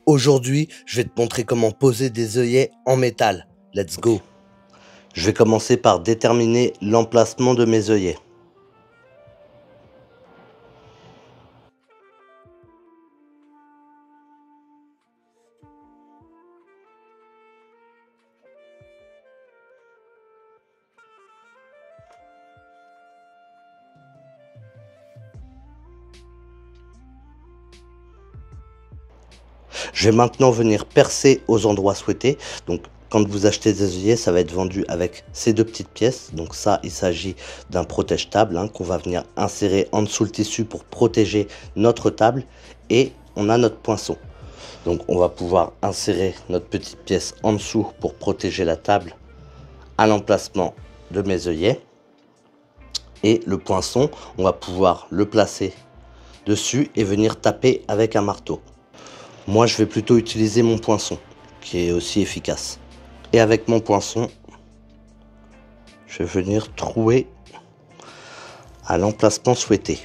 Aujourd'hui, je vais te montrer comment poser des œillets en métal. Let's go! Je vais commencer par déterminer l'emplacement de mes œillets. Je vais maintenant venir percer aux endroits souhaités. Donc, quand vous achetez des œillets, ça va être vendu avec ces deux petites pièces. Donc ça, il s'agit d'un protège-table qu'on va venir insérer en dessous le tissu pour protéger notre table. Et on a notre poinçon. Donc on va pouvoir insérer notre petite pièce en dessous pour protéger la table à l'emplacement de mes œillets. Et le poinçon, on va pouvoir le placer dessus et venir taper avec un marteau. Moi, je vais plutôt utiliser mon poinçon, qui est aussi efficace. Et avec mon poinçon, je vais venir trouer à l'emplacement souhaité.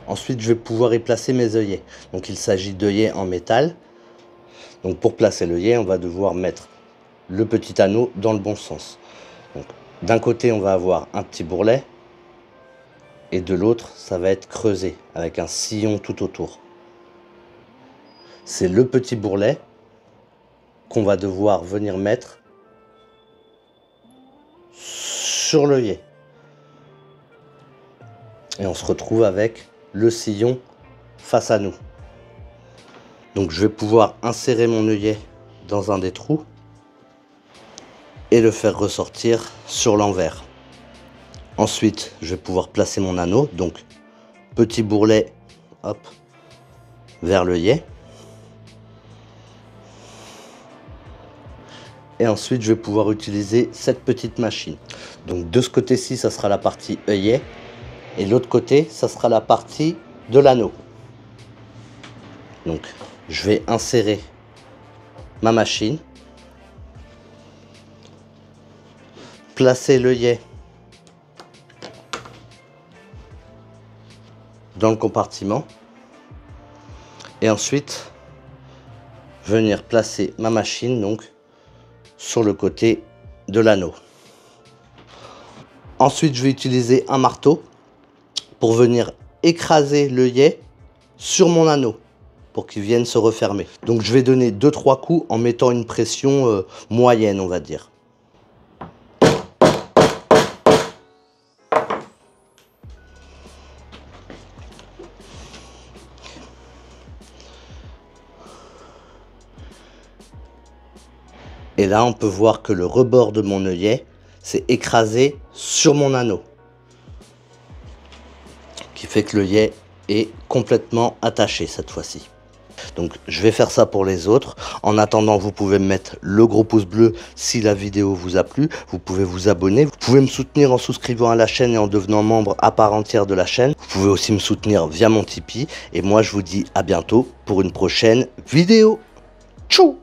Ensuite, je vais pouvoir y placer mes œillets. Donc, il s'agit d'œillets en métal. Donc, pour placer l'œillet, on va devoir mettre le petit anneau dans le bon sens. D'un côté, on va avoir un petit bourrelet. Et de l'autre, ça va être creusé avec un sillon tout autour. C'est le petit bourrelet qu'on va devoir venir mettre sur l'œillet. Et on se retrouve avec le sillon face à nous. Donc je vais pouvoir insérer mon œillet dans un des trous et le faire ressortir sur l'envers. Ensuite, je vais pouvoir placer mon anneau, donc petit bourrelet, hop, vers l'œillet. Et ensuite, je vais pouvoir utiliser cette petite machine. Donc de ce côté-ci, ça sera la partie œillet. Et de l'autre côté, ça sera la partie de l'anneau. Donc, je vais insérer ma machine. Placer l'œillet dans le compartiment. Et ensuite, venir placer ma machine donc sur le côté de l'anneau. Ensuite, je vais utiliser un marteau pour venir écraser l'œillet sur mon anneau pour qu'il vienne se refermer. Donc je vais donner 2-3 coups en mettant une pression moyenne, on va dire. Et là, on peut voir que le rebord de mon œillet s'est écrasé sur mon anneau, qui fait que l'œillet est complètement attaché cette fois-ci. Donc je vais faire ça pour les autres. En attendant, vous pouvez me mettre le gros pouce bleu si la vidéo vous a plu. Vous pouvez vous abonner. Vous pouvez me soutenir en souscrivant à la chaîne et en devenant membre à part entière de la chaîne. Vous pouvez aussi me soutenir via mon Tipeee. Et moi, je vous dis à bientôt pour une prochaine vidéo. Tchou!